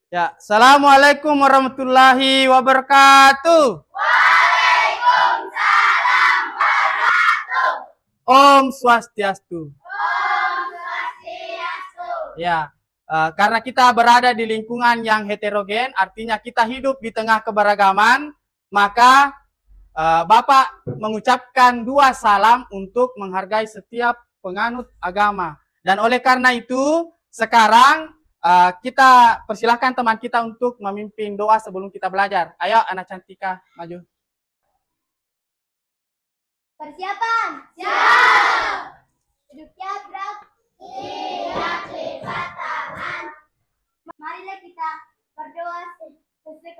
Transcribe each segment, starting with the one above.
Ya, Assalamualaikum warahmatullahi wabarakatuh. Waalaikumsalam warahmatullahi. Om Swastiastu. Om Swastiastu. Ya, karena kita berada di lingkungan yang heterogen, artinya kita hidup di tengah keberagaman, maka Bapak mengucapkan dua salam untuk menghargai setiap penganut agama. Dan oleh karena itu, sekarang kita persilahkan teman kita untuk memimpin doa sebelum kita belajar. Ayo, anak cantika, maju. Persiapan. Siap. Duduknya gerak. Siap, lipat tangan. Marilah kita berdoa sesuai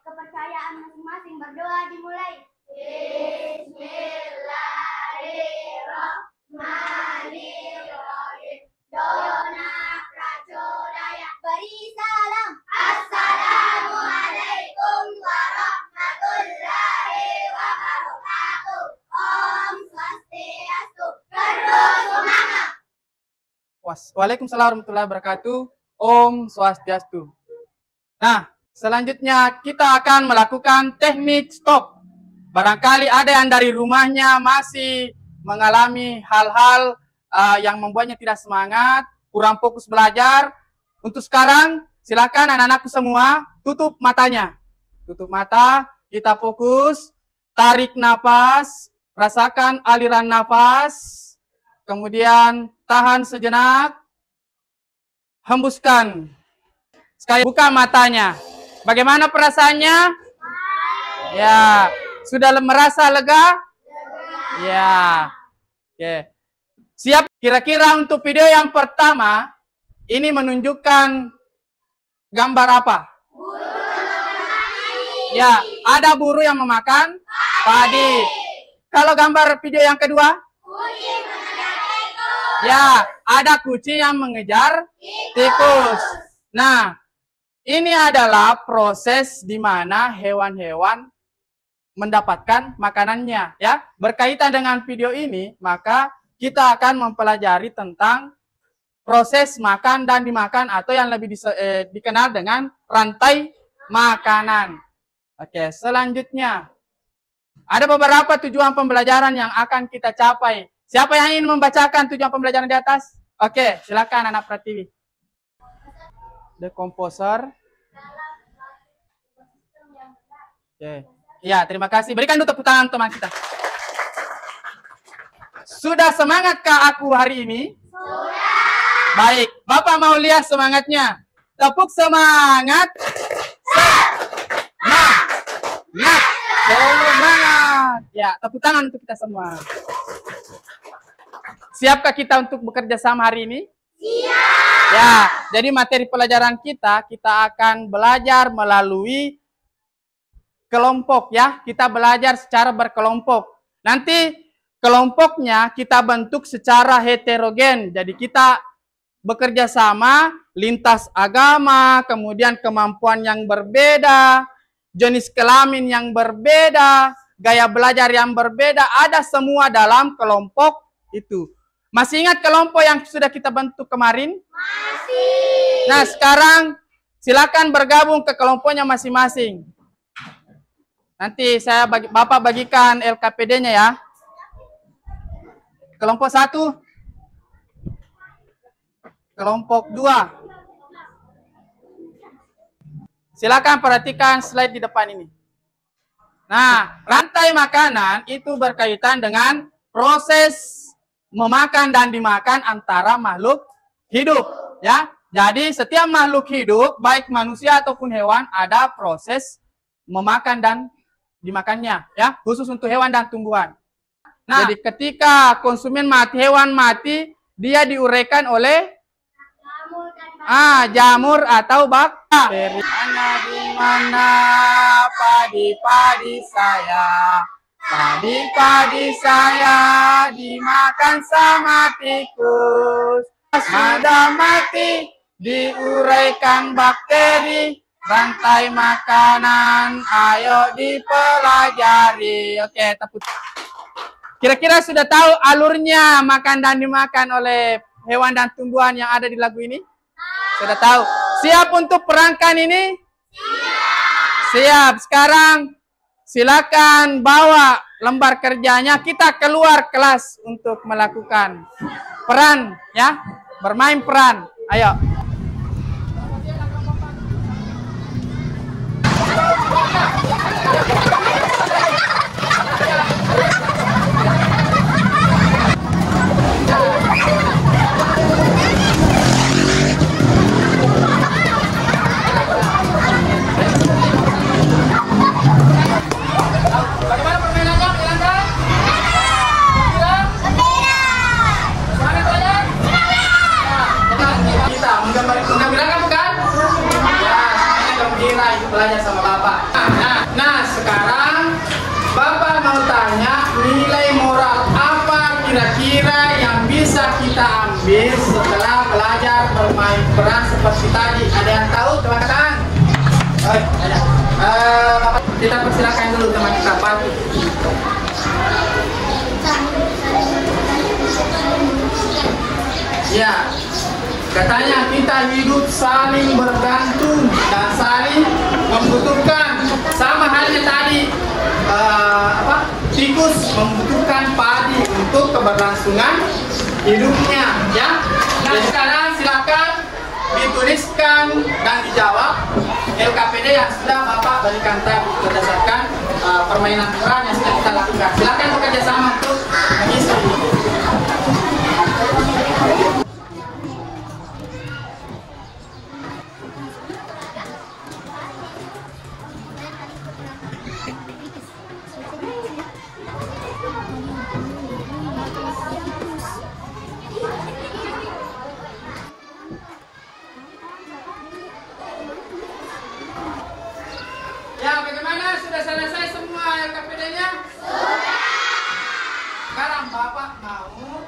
kepercayaan masing-masing. Berdoa dimulai. Bismillahirrahmanirrahim. Dona Pracodaya. Beri salam. Assalamualaikum warahmatullahi wabarakatuh. Om Swastiastu. Terus semangat. Waalaikumsalam warahmatullahi wabarakatuh. Om Swastiastu. Nah, selanjutnya kita akan melakukan teknik stop. Barangkali ada yang dari rumahnya masih mengalami hal-hal yang membuatnya tidak semangat, kurang fokus belajar. Untuk sekarang, silakan anak-anakku semua tutup matanya. Tutup mata, kita fokus, tarik nafas, rasakan aliran nafas, kemudian tahan sejenak, hembuskan. Sekali buka matanya. Bagaimana perasaannya? Ya, sudah merasa lega? Ya. Oke. Siap? Kira-kira untuk video yang pertama, ini menunjukkan gambar apa? Ya, ada burung yang memakan padi. Kalau gambar video yang kedua? Ya, ada kucing yang mengejar tikus. Nah, ini adalah proses di mana hewan-hewan mendapatkan makanannya, ya. Berkaitan dengan video ini, maka kita akan mempelajari tentang proses makan dan dimakan atau yang lebih dikenal dengan rantai makanan. Oke, selanjutnya ada beberapa tujuan pembelajaran yang akan kita capai. Siapa yang ingin membacakan tujuan pembelajaran di atas? Oke, silakan anak Pratiwi. The Composer. Oke. Ya, terima kasih. Berikan tepuk tangan teman kita. Sudah semangatkah aku hari ini? Sudah. Baik, Bapak mau lihat semangatnya. Tepuk semangat. Semangat. Ya, tepuk tangan untuk kita semua. Siapkah kita untuk bekerja sama hari ini? Siap. Ya, jadi materi pelajaran kita akan belajar melalui kelompok, ya. Kita belajar secara berkelompok. Nanti kelompoknya kita bentuk secara heterogen. Jadi kita bekerja sama lintas agama, kemudian kemampuan yang berbeda, jenis kelamin yang berbeda, gaya belajar yang berbeda, ada semua dalam kelompok itu. Masih ingat kelompok yang sudah kita bentuk kemarin? Masih. Nah, sekarang silakan bergabung ke kelompoknya masing-masing. Nanti Bapak bagikan LKPD-nya ya. Kelompok 1. Kelompok 2. Silakan perhatikan slide di depan ini. Nah, rantai makanan itu berkaitan dengan proses memakan dan dimakan antara makhluk hidup, ya. Jadi setiap makhluk hidup, baik manusia ataupun hewan, ada proses memakan dan dimakannya, ya, khusus untuk hewan dan tumbuhan. Nah, jadi ketika konsumen mati, hewan mati, dia diuraikan oleh jamur atau bakteri. Di mana padi-padi saya, padi-padi saya dimakan sama tikus. Ada mati, diuraikan bakteri, rantai makanan, ayo dipelajari. Oke, tepuk. Kira-kira sudah tahu alurnya makan dan dimakan oleh hewan dan tumbuhan yang ada di lagu ini? Sudah tahu. Siap untuk perangkan ini? Siap. Sekarang silakan bawa lembar kerjanya. Kita keluar kelas untuk melakukan peran, ya. Bermain peran. Ayo. Bagaimana permainannya? Menyenangkan? Kita menggembirakan bukan? Ya, semuanya gembira itu belajar sama Bapak. Nah, sekarang Bapak mau tanya nilai moral apa kira-kira yang bisa kita ambil setelah belajar bermain peran seperti tadi. Ada yang tahu? Coba katakan. Ada. Bapak, kita persilakan dulu teman kita, Pak. Ya, katanya kita hidup saling bergantung dan saling membutuhkan. Sama halnya tadi, tikus membutuhkan padi untuk keberlangsungan hidupnya, ya. Nah, sekarang silakan dituliskan dan dijawab LKPD yang sudah Bapak berikan tadi berdasarkan permainan peran yang sudah kita lakukan. Silakan bekerja sama untuk mengisi. Ya, bagaimana? Sudah selesai semua LKPD-nya? Sudah. Sekarang Bapak mau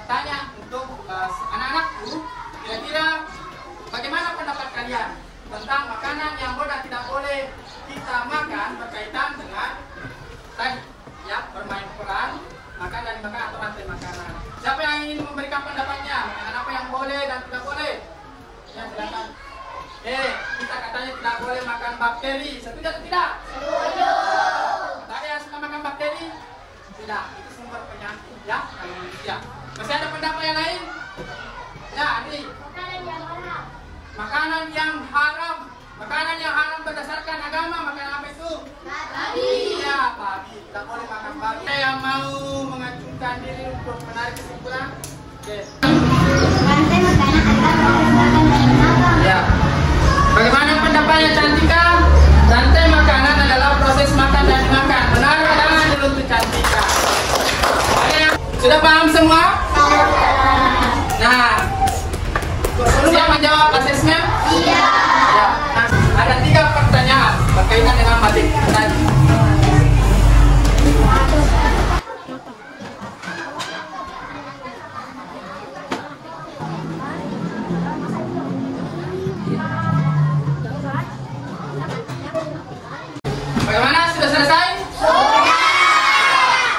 tanya untuk anak-anakku, kira-kira bagaimana pendapat kalian tentang makanan yang boleh tidak boleh kita makan berkaitan dengan tadi, ya, bermain peran, makan dan makan atau rantai makanan. Siapa yang ingin memberikan pendapatnya? Makanan apa yang boleh dan tidak boleh? Ya, silakan. Kita katanya tidak boleh makan bakteri. Setuju atau tidak? Setuju. Tadi yang suka makan bakteri? Tidak. Itu sumber penyakit, ya, kalau manusia. Masih ada pendapat yang lain? Ya, Andi. Makanan yang haram. Makanan yang haram. Makanan yang haram berdasarkan agama. Makanan apa itu? Babi. Iya, babi. Tidak boleh makan babi. Saya yang mau mengacungkan diri untuk menarik kesimpulan. Oke. Rantai makanan adalah proses makan dan menabang. Ya. Bagaimana pendapatnya Cantika? Rantai makanan adalah proses makan dan makan. Benar tangan dulu untuk Cantika. Sudah paham semua? Nah, siap menjawab asesmen? Iya. Ya. Nah, ada 3 pertanyaan berkaitan dengan materi tadi. Bagaimana? Sudah selesai?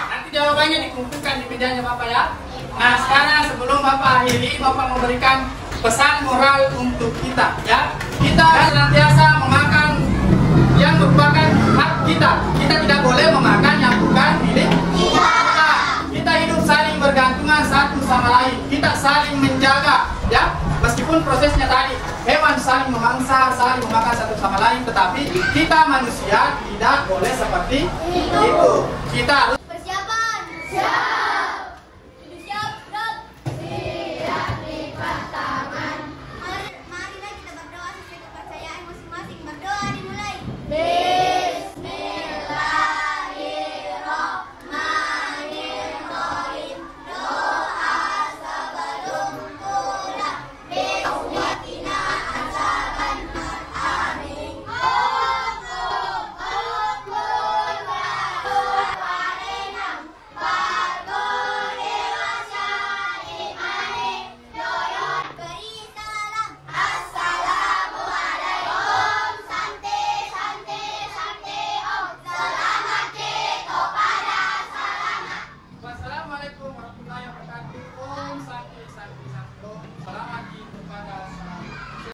Nanti jawabannya dikumpulkan di mejanya Bapak, ya. Nah, sekarang sebelum Bapak akhiri, Bapak memberikan pesan moral untuk kita, ya. Kita senantiasa memakan yang merupakan hak kita. Kita tidak boleh memakan yang bukan milik kita. Kita hidup saling bergantungan satu sama lain. Kita saling menjaga, ya. Meskipun prosesnya tadi hewan saling memangsa, saling memakan satu sama lain, tetapi kita manusia tidak boleh seperti itu. Kita harus Persiapan. Siap.